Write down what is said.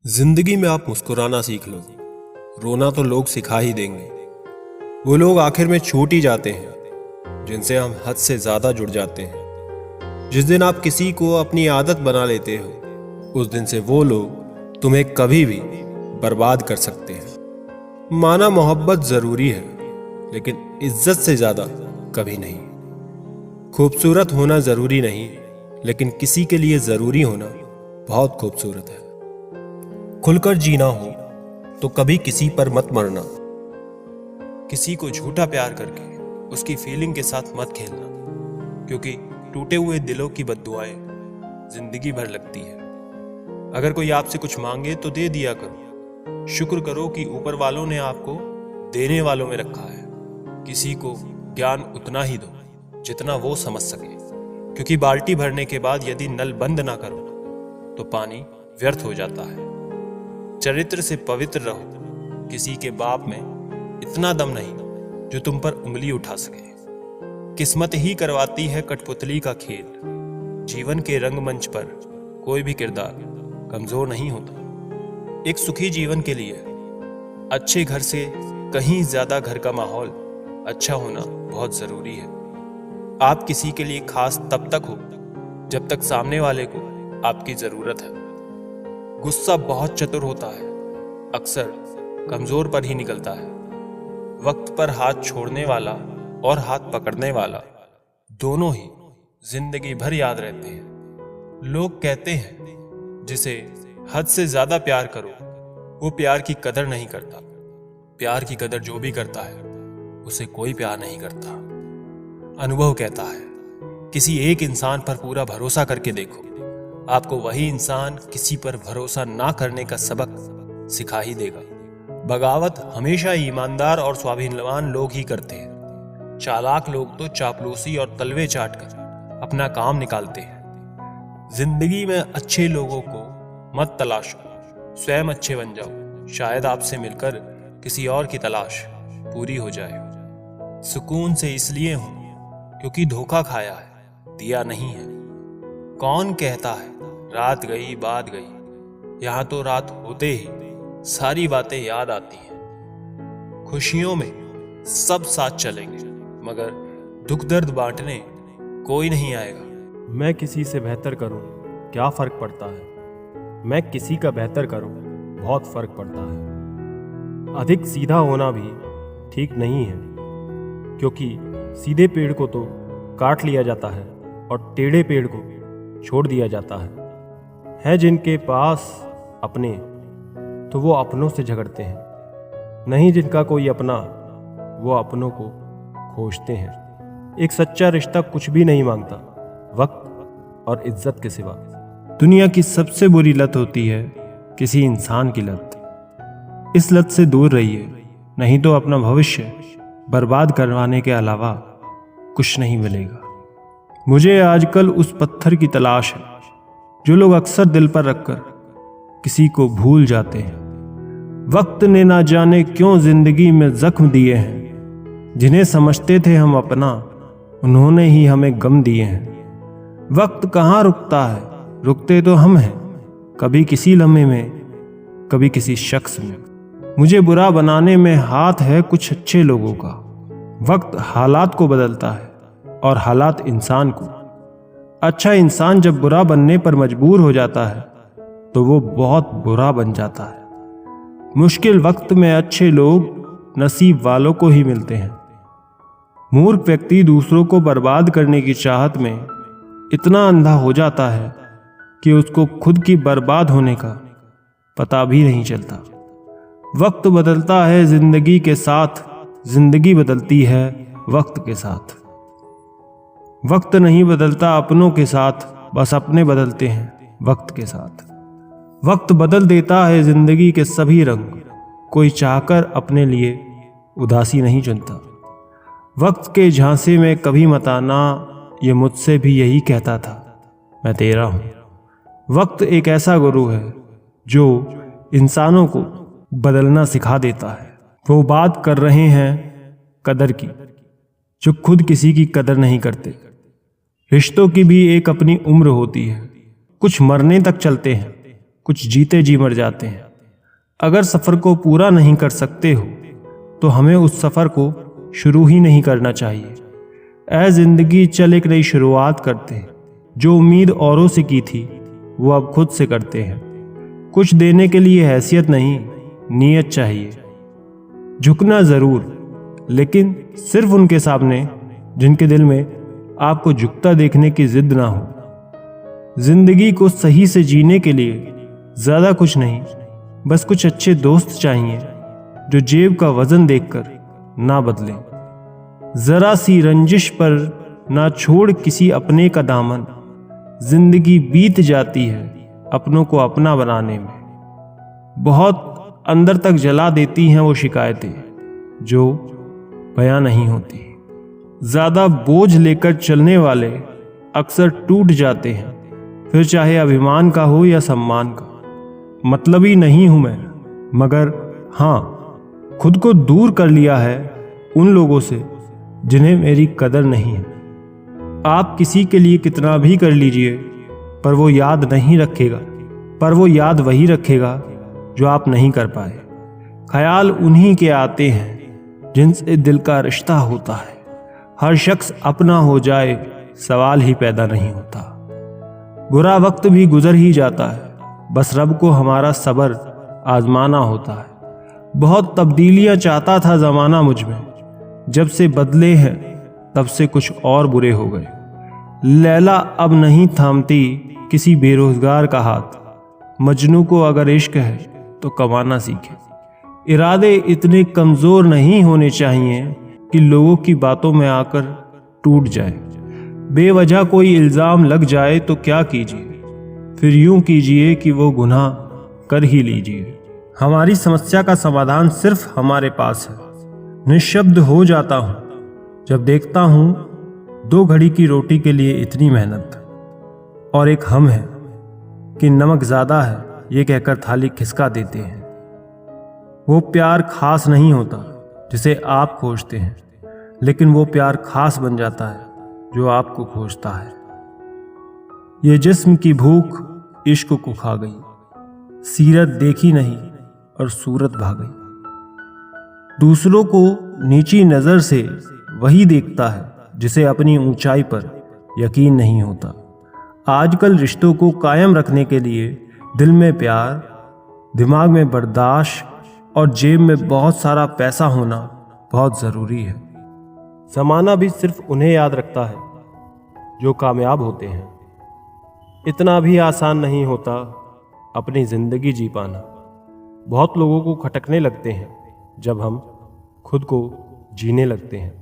जिंदगी में आप मुस्कुराना सीख लो, रोना तो लोग सिखा ही देंगे। वो लोग आखिर में छूट ही जाते हैं जिनसे हम हद से ज्यादा जुड़ जाते हैं। जिस दिन आप किसी को अपनी आदत बना लेते हो, उस दिन से वो लोग तुम्हें कभी भी बर्बाद कर सकते हैं। माना मोहब्बत जरूरी है, लेकिन इज्जत से ज्यादा कभी नहीं। खूबसूरत होना जरूरी नहीं, लेकिन किसी के लिए जरूरी होना बहुत खूबसूरत है। खुलकर जीना हो तो कभी किसी पर मत मरना। किसी को झूठा प्यार करके उसकी फीलिंग के साथ मत खेलना, क्योंकि टूटे हुए दिलों की बद्दुआएं जिंदगी भर लगती है। अगर कोई आपसे कुछ मांगे तो दे दिया करो। शुक्र करो कि ऊपर वालों ने आपको देने वालों में रखा है। किसी को ज्ञान उतना ही दो जितना वो समझ सके, क्योंकि बाल्टी भरने के बाद यदि नल बंद ना करो तो पानी व्यर्थ हो जाता है। चरित्र से पवित्र रहो। किसी के बाप में इतना दम नहीं जो तुम पर उंगली उठा सके। किस्मत ही करवाती है कठपुतली का खेल। जीवन के रंगमंच पर कोई भी किरदार कमजोर नहीं होता। एक सुखी जीवन के लिए अच्छे घर से कहीं ज्यादा घर का माहौल अच्छा होना बहुत जरूरी है। आप किसी के लिए खास तब तक हो जब तक सामने वाले को आपकी जरूरत है। गुस्सा बहुत चतुर होता है, अक्सर कमजोर पर ही निकलता है। वक्त पर हाथ छोड़ने वाला और हाथ पकड़ने वाला दोनों ही जिंदगी भर याद रहते हैं। लोग कहते हैं जिसे हद से ज्यादा प्यार करो वो प्यार की कदर नहीं करता। प्यार की कदर जो भी करता है उसे कोई प्यार नहीं करता। अनुभव कहता है किसी एक इंसान पर पूरा भरोसा करके देखो, आपको वही इंसान किसी पर भरोसा ना करने का सबक सिखा ही देगा। बगावत हमेशा ईमानदार और स्वाभिमान लोग ही करते हैं। चालाक लोग तो चापलूसी और तलवे चाट कर अपना काम निकालते हैं। जिंदगी में अच्छे लोगों को मत तलाशो, स्वयं अच्छे बन जाओ। शायद आपसे मिलकर किसी और की तलाश पूरी हो जाए। सुकून से इसलिए हूं क्योंकि धोखा खाया है, दिया नहीं है। कौन कहता है रात गई बात गई, यहां तो रात होते ही सारी बातें याद आती हैं। खुशियों में सब साथ चलेंगे, मगर दुख दर्द बांटने कोई नहीं आएगा। मैं किसी से बेहतर करूं क्या फर्क पड़ता है, मैं किसी का बेहतर करूं बहुत फर्क पड़ता है। अधिक सीधा होना भी ठीक नहीं है, क्योंकि सीधे पेड़ को तो काट लिया जाता है और टेढ़े पेड़ को छोड़ दिया जाता है जिनके पास अपने तो वो अपनों से झगड़ते हैं, नहीं जिनका कोई अपना वो अपनों को खोजते हैं। एक सच्चा रिश्ता कुछ भी नहीं मांगता वक्त और इज्जत के सिवा। दुनिया की सबसे बुरी लत होती है किसी इंसान की लत। इस लत से दूर रहिए, नहीं तो अपना भविष्य बर्बाद करवाने के अलावा कुछ नहीं मिलेगा। मुझे आजकल उस पत्थर की तलाश है जो लोग अक्सर दिल पर रखकर किसी को भूल जाते हैं। वक्त ने ना जाने क्यों जिंदगी में जख्म दिए हैं। जिन्हें समझते थे हम अपना, उन्होंने ही हमें गम दिए हैं। वक्त कहाँ रुकता है, रुकते तो हम हैं, कभी किसी लम्हे में, कभी किसी शख्स में। मुझे बुरा बनाने में हाथ है कुछ अच्छे लोगों का। वक्त हालात को बदलता है और हालात इंसान को। अच्छा इंसान जब बुरा बनने पर मजबूर हो जाता है तो वो बहुत बुरा बन जाता है। मुश्किल वक्त में अच्छे लोग नसीब वालों को ही मिलते हैं। मूर्ख व्यक्ति दूसरों को बर्बाद करने की चाहत में इतना अंधा हो जाता है कि उसको खुद की बर्बाद होने का पता भी नहीं चलता। वक्त बदलता है जिंदगी के साथ, जिंदगी बदलती है वक्त के साथ। वक्त नहीं बदलता अपनों के साथ, बस अपने बदलते हैं वक्त के साथ। वक्त बदल देता है जिंदगी के सभी रंग, कोई चाहकर अपने लिए उदासी नहीं चुनता। वक्त के झांसे में कभी मत आना, ये मुझसे भी यही कहता था, मैं तेरा हूं। वक्त एक ऐसा गुरु है जो इंसानों को बदलना सिखा देता है। वो बात कर रहे हैं कदर की, जो खुद किसी की कदर नहीं करते। रिश्तों की भी एक अपनी उम्र होती है, कुछ मरने तक चलते हैं, कुछ जीते जी मर जाते हैं। अगर सफ़र को पूरा नहीं कर सकते हो तो हमें उस सफ़र को शुरू ही नहीं करना चाहिए। ऐ ज़िंदगी चल एक नई शुरुआत करते हैं। जो उम्मीद औरों से की थी वो अब खुद से करते हैं। कुछ देने के लिए हैसियत नहीं, नीयत चाहिए। झुकना ज़रूर, लेकिन सिर्फ उनके सामने जिनके दिल में आपको झुकता देखने की जिद ना हो। जिंदगी को सही से जीने के लिए ज़्यादा कुछ नहीं, बस कुछ अच्छे दोस्त चाहिए जो जेब का वजन देखकर ना बदलें। ज़रा सी रंजिश पर ना छोड़ किसी अपने का दामन। जिंदगी बीत जाती है अपनों को अपना बनाने में। बहुत अंदर तक जला देती हैं वो शिकायतें जो बयां नहीं होती। ज़्यादा बोझ लेकर चलने वाले अक्सर टूट जाते हैं, फिर चाहे अभिमान का हो या सम्मान का। मतलबी नहीं हूं मैं, मगर हाँ, खुद को दूर कर लिया है उन लोगों से जिन्हें मेरी कदर नहीं है। आप किसी के लिए कितना भी कर लीजिए, पर वो याद नहीं रखेगा, पर वो याद वही रखेगा जो आप नहीं कर पाए। ख्याल उन्हीं के आते हैं जिनसे दिल का रिश्ता होता है। हर शख्स अपना हो जाए सवाल ही पैदा नहीं होता। बुरा वक्त भी गुजर ही जाता है, बस रब को हमारा सब्र आजमाना होता है। बहुत तब्दीलियां चाहता था ज़माना मुझ में, जब से बदले हैं तब से कुछ और बुरे हो गए। लैला अब नहीं थामती किसी बेरोजगार का हाथ। मजनू को अगर इश्क है तो कमाना सीखे। इरादे इतने कमज़ोर नहीं होने चाहिए कि लोगों की बातों में आकर टूट जाए। बेवजह कोई इल्ज़ाम लग जाए तो क्या कीजिए, फिर यूं कीजिए कि वो गुनाह कर ही लीजिए। हमारी समस्या का समाधान सिर्फ हमारे पास है। निशब्द हो जाता हूँ जब देखता हूँ 2 घड़ी की रोटी के लिए इतनी मेहनत, और एक हम है कि नमक ज़्यादा है ये कहकर थाली खिसका देते हैं। वो प्यार खास नहीं होता जिसे आप खोजते हैं, लेकिन वो प्यार खास बन जाता है जो आपको खोजता है। ये जिस्म की भूख इश्क को खा गई, सीरत देखी नहीं और सूरत भाग गई। दूसरों को नीची नज़र से वही देखता है जिसे अपनी ऊंचाई पर यकीन नहीं होता। आजकल रिश्तों को कायम रखने के लिए दिल में प्यार, दिमाग में बर्दाश्त और जेब में बहुत सारा पैसा होना बहुत ज़रूरी है। ज़माना भी सिर्फ उन्हें याद रखता है जो कामयाब होते हैं। इतना भी आसान नहीं होता अपनी ज़िंदगी जी पाना। बहुत लोगों को खटकने लगते हैं जब हम खुद को जीने लगते हैं।